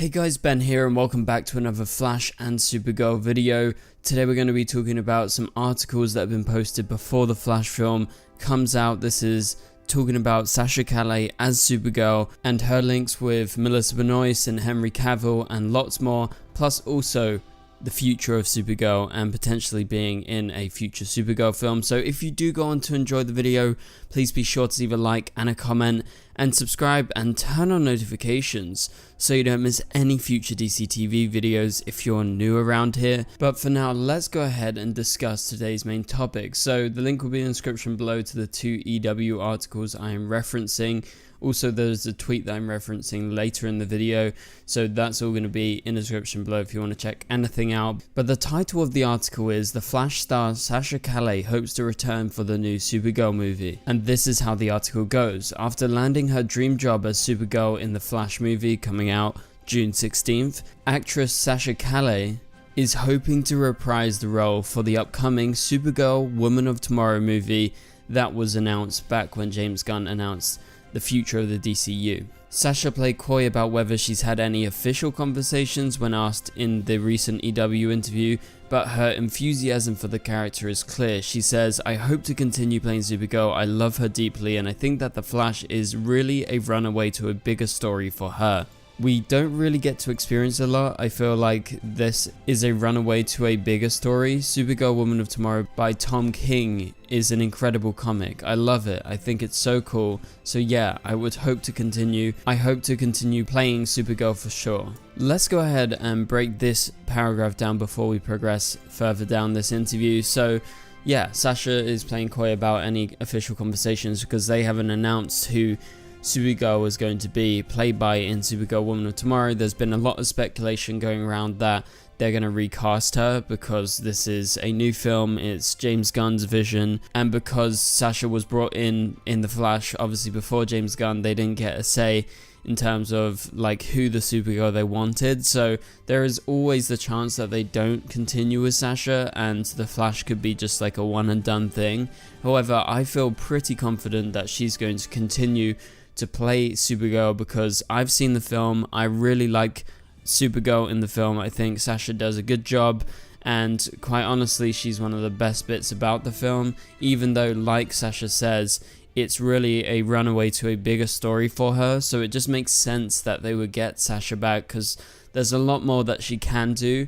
Hey guys, Ben here and welcome back to another Flash and Supergirl video. Today we're going to be talking about some articles that have been posted before the Flash film comes out. This is talking about Sasha Calle as Supergirl and her links with Melissa Benoist and Henry Cavill and lots more, plus also the future of Supergirl and potentially being in a future Supergirl film. So if you do go on to enjoy the video, please be sure to leave a like and a comment and subscribe and turn on notifications so you don't miss any future DCTV videos if you're new around here. But for now, let's go ahead and discuss today's main topic. So the link will be in the description below to the two EW articles I am referencing. Also, there's a tweet that I'm referencing later in the video, so that's all going to be in the description below if you want to check anything out. But the title of the article is "The Flash star Sasha Calle hopes to return for the new Supergirl movie." And this is how the article goes. After landing her dream job as Supergirl in the Flash movie coming out June 16th, actress Sasha Calle is hoping to reprise the role for the upcoming Supergirl Woman of Tomorrow movie that was announced back when James Gunn announced the future of the DCEU. Sasha played coy about whether she's had any official conversations when asked in the recent EW interview, but her enthusiasm for the character is clear. She says, "I hope to continue playing Supergirl. I love her deeply and I think that The Flash is really a runaway to a bigger story for her." We don't really get to experience a lot. I feel like this is a runaway to a bigger story. Supergirl Woman of Tomorrow by Tom King is an incredible comic. I love it. I think it's so cool. So yeah, I would hope to continue. I hope to continue playing Supergirl for sure. Let's go ahead and break this paragraph down before we progress further down this interview. So yeah, Sasha is playing coy about any official conversations because they haven't announced who Supergirl was going to be played by in Supergirl Woman of Tomorrow. There's been a lot of speculation going around that they're going to recast her because this is a new film, it's James Gunn's vision, and because Sasha was brought in The Flash, obviously before James Gunn, they didn't get a say in terms of like who the Supergirl they wanted, so there is always the chance that they don't continue with Sasha and The Flash could be just like a one and done thing. However, I feel pretty confident that she's going to continue to play Supergirl because I've seen the film. I really like Supergirl in the film. I think Sasha does a good job and quite honestly she's one of the best bits about the film, even though like Sasha says it's really a runaway to a bigger story for her, so it just makes sense that they would get Sasha back because there's a lot more that she can do.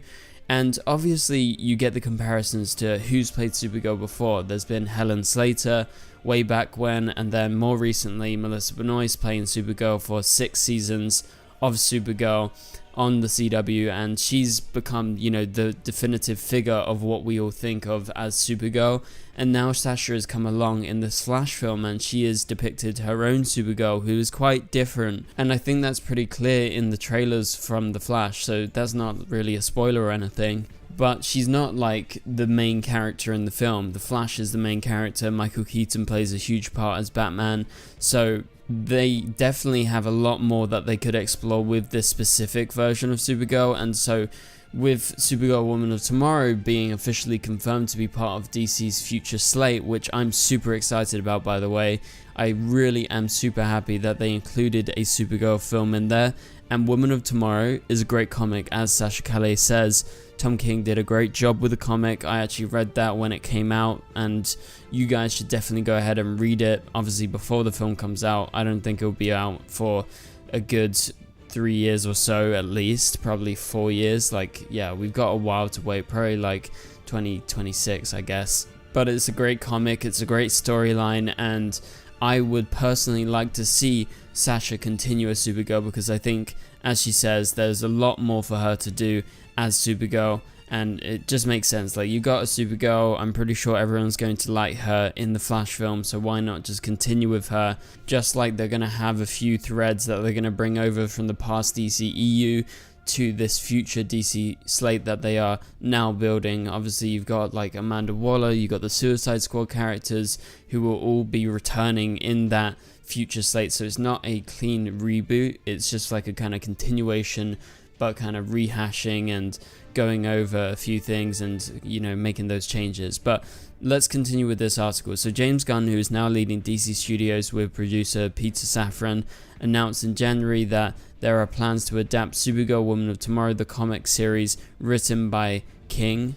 And obviously you get the comparisons to who's played Supergirl before. There's been Helen Slater way back when, and then more recently Melissa Benoist playing Supergirl for 6 seasons of Supergirl on the CW, and she's become, you know, the definitive figure of what we all think of as Supergirl. And now Sasha has come along in this Flash film and she has depicted her own Supergirl who is quite different, and I think that's pretty clear in the trailers from the Flash, so that's not really a spoiler or anything. But she's not like the main character in the film. The Flash is the main character. Michael Keaton plays a huge part as Batman, so they definitely have a lot more that they could explore with this specific version of Supergirl. And so with Supergirl Woman of Tomorrow being officially confirmed to be part of DC's future slate, which I'm super excited about by the way, I really am super happy that they included a Supergirl film in there. And Woman of Tomorrow is a great comic, as Sasha Calle says. Tom King did a great job with the comic. I actually read that when it came out, and you guys should definitely go ahead and read it, obviously before the film comes out. I don't think it'll be out for a good 3 years or so at least, probably 4 years. Like, yeah, we've got a while to wait, probably like 2026 I guess. But it's a great comic, it's a great storyline, and I would personally like to see Sasha continue as Supergirl because I think, as she says, there's a lot more for her to do as Supergirl, and it just makes sense. Like, you got a Supergirl, I'm pretty sure everyone's going to like her in the Flash film, so why not just continue with her? Just like they're going to have a few threads that they're going to bring over from the past DCEU to this future DC slate that they are now building. Obviously you've got like Amanda Waller, you've got the Suicide Squad characters who will all be returning in that future slate, so it's not a clean reboot, it's just like a kind of continuation but kind of rehashing and going over a few things and, you know, making those changes. But let's continue with this article. So James Gunn, who is now leading DC Studios with producer Peter Safran, announced in January that there are plans to adapt Supergirl Woman of Tomorrow, the comic series written by King,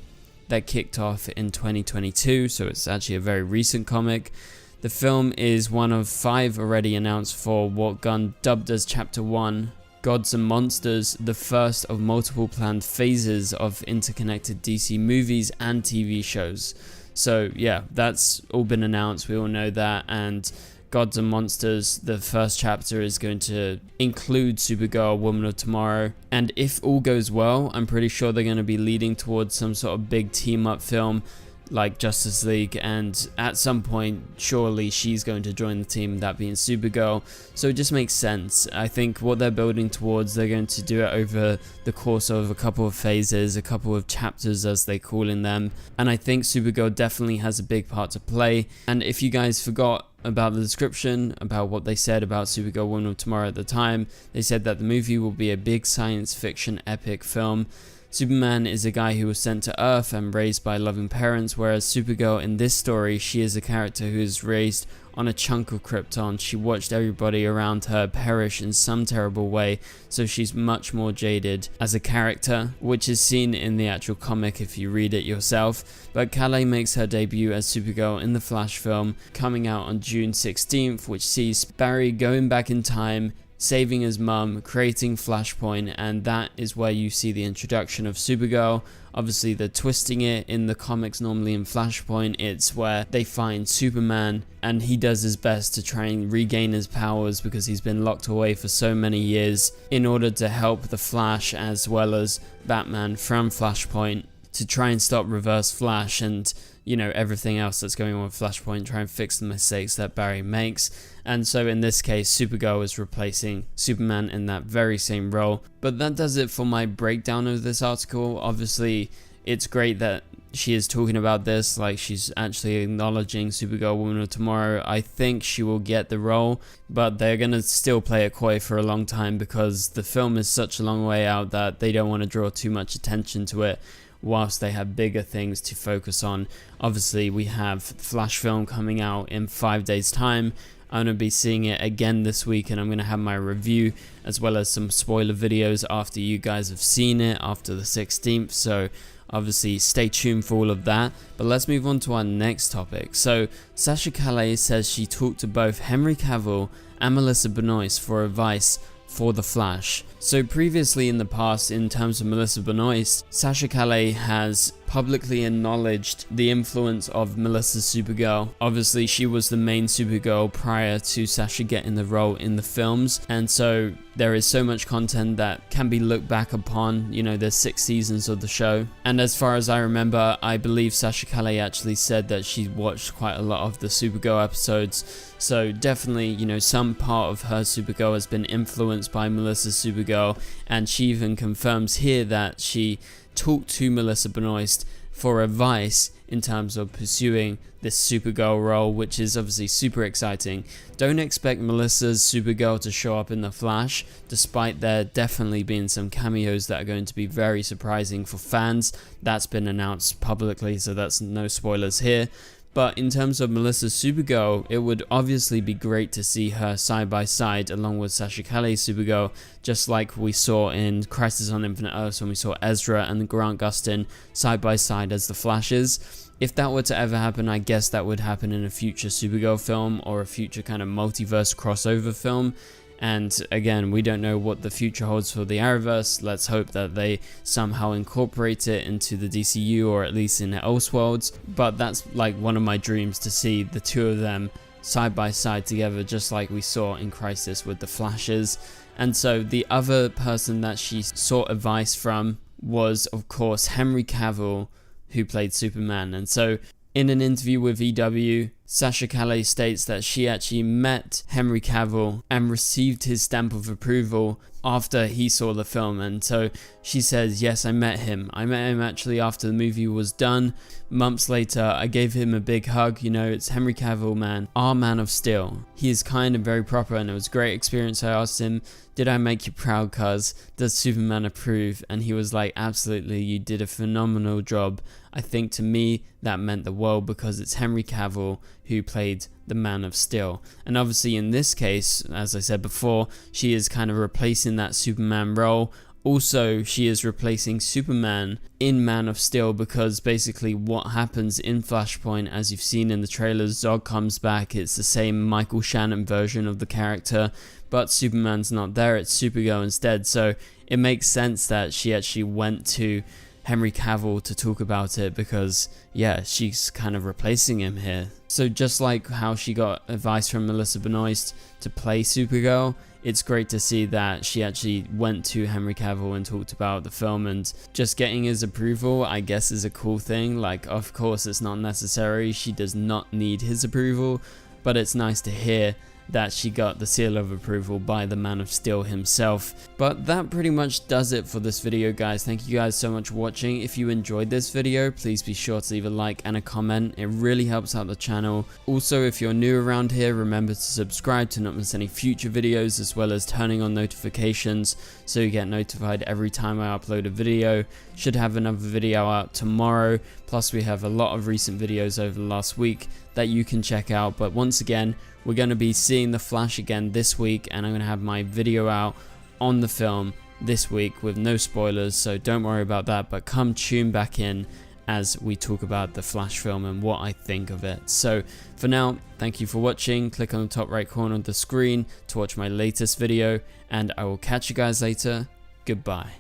that kicked off in 2022, so it's actually a very recent comic. The film is one of 5 already announced for what Gunn dubbed as Chapter 1, Gods and Monsters, the first of multiple planned phases of interconnected DC movies and TV shows. So yeah, that's all been announced, we all know that, and Gods and Monsters, the first chapter, is going to include Supergirl, Woman of Tomorrow, and if all goes well, I'm pretty sure they're going to be leading towards some sort of big team-up film like Justice League, and at some point, surely she's going to join the team, that being Supergirl, so it just makes sense. I think what they're building towards, they're going to do it over the course of a couple of phases, a couple of chapters as they call in them, and I think Supergirl definitely has a big part to play. And if you guys forgot about the description, about what they said about Supergirl Woman of Tomorrow at the time, they said that the movie will be a big science fiction epic film. Superman is a guy who was sent to Earth and raised by loving parents, whereas Supergirl in this story, she is a character who is raised on a chunk of Krypton. She watched everybody around her perish in some terrible way, so she's much more jaded as a character, which is seen in the actual comic if you read it yourself. But Calle makes her debut as Supergirl in the Flash film, coming out on June 16th, which sees Barry going back in time, saving his mum, creating Flashpoint, and that is where you see the introduction of Supergirl. Obviously they're twisting it. In the comics, normally in Flashpoint, it's where they find Superman and he does his best to try and regain his powers because he's been locked away for so many years, in order to help the Flash as well as Batman from Flashpoint to try and stop Reverse Flash and, you know, everything else that's going on with Flashpoint, try and fix the mistakes that Barry makes. And so in this case, Supergirl is replacing Superman in that very same role. But that does it for my breakdown of this article. Obviously, it's great that she is talking about this, like she's actually acknowledging Supergirl Woman of Tomorrow. I think she will get the role, but they're going to still play it coy for a long time because the film is such a long way out that they don't want to draw too much attention to it, whilst they have bigger things to focus on. Obviously, we have Flash film coming out in 5 days time. I'm going to be seeing it again this week, and I'm going to have my review as well as some spoiler videos after you guys have seen it after the 16th, so obviously stay tuned for all of that. But let's move on to our next topic. So Sasha Calle says she talked to both Henry Cavill and Melissa Benoist for advice for The Flash. So previously in the past, in terms of Melissa Benoist, Sasha Calle has publicly acknowledged the influence of Melissa's Supergirl. Obviously, she was the main Supergirl prior to Sasha getting the role in the films, and so there is so much content that can be looked back upon. You know, there's 6 seasons of the show, and as far as I remember, I believe Sasha Calle actually said that she watched quite a lot of the Supergirl episodes, so definitely, you know, some part of her Supergirl has been influenced by Melissa's Supergirl, and she even confirms here that she talked to Melissa Benoist for advice in terms of pursuing this Supergirl role, which is obviously super exciting. Don't expect Melissa's Supergirl to show up in The Flash, despite there definitely being some cameos that are going to be very surprising for fans. That's been announced publicly, so that's no spoilers here. But in terms of Melissa's Supergirl, it would obviously be great to see her side by side along with Sasha Calle's Supergirl, just like we saw in Crisis on Infinite Earths when we saw Ezra and Grant Gustin side by side as the Flashes. If that were to ever happen, I guess that would happen in a future Supergirl film or a future kind of multiverse crossover film. And again, we don't know what the future holds for the Arrowverse. Let's hope that they somehow incorporate it into the DCEU, or at least in Elseworlds. But that's like one of my dreams, to see the two of them side by side together, just like we saw in Crisis with the Flashes. And so the other person that she sought advice from was, of course, Henry Cavill, who played Superman. And so in an interview with EW, Sasha Calle states that she actually met Henry Cavill and received his stamp of approval after he saw the film. And so she says, yes, I met him actually after the movie was done. Months later, I gave him a big hug. You know, it's Henry Cavill, man, our Man of Steel. He is kind and very proper, and it was a great experience. I asked him, did I make you proud, cuz? Does Superman approve? And he was like, absolutely, you did a phenomenal job. I think to me that meant the world, because it's Henry Cavill who played the Man of Steel. And obviously in this case, as I said before, she is kind of replacing that Superman role. Also, she is replacing Superman in Man of Steel, because basically what happens in Flashpoint, as you've seen in the trailers, Zod comes back. It's the same Michael Shannon version of the character, but Superman's not there, it's Supergirl instead. So it makes sense that she actually went to Henry Cavill to talk about it, because yeah, she's kind of replacing him here. So just like how she got advice from Melissa Benoist to play Supergirl, it's great to see that she actually went to Henry Cavill and talked about the film, and just getting his approval, I guess, is a cool thing. Like, of course it's not necessary, she does not need his approval, but it's nice to hear that she got the seal of approval by the Man of Steel himself. But that pretty much does it for this video, guys. Thank you guys so much for watching. If you enjoyed this video, please be sure to leave a like and a comment. It really helps out the channel. Also, if you're new around here, remember to subscribe to not miss any future videos, as well as turning on notifications so you get notified every time I upload a video. Should have another video out tomorrow, plus we have a lot of recent videos over the last week that you can check out. But once again, we're going to be seeing The Flash again this week, and I'm going to have my video out on the film this week with no spoilers, so don't worry about that, but come tune back in as we talk about the Flash film and what I think of it. So for now, thank you for watching. Click on the top right corner of the screen to watch my latest video, and I will catch you guys later. Goodbye.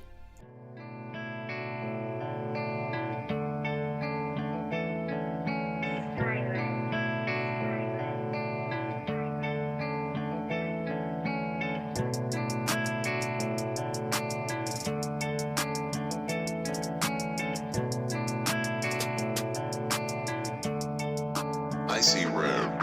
I see red.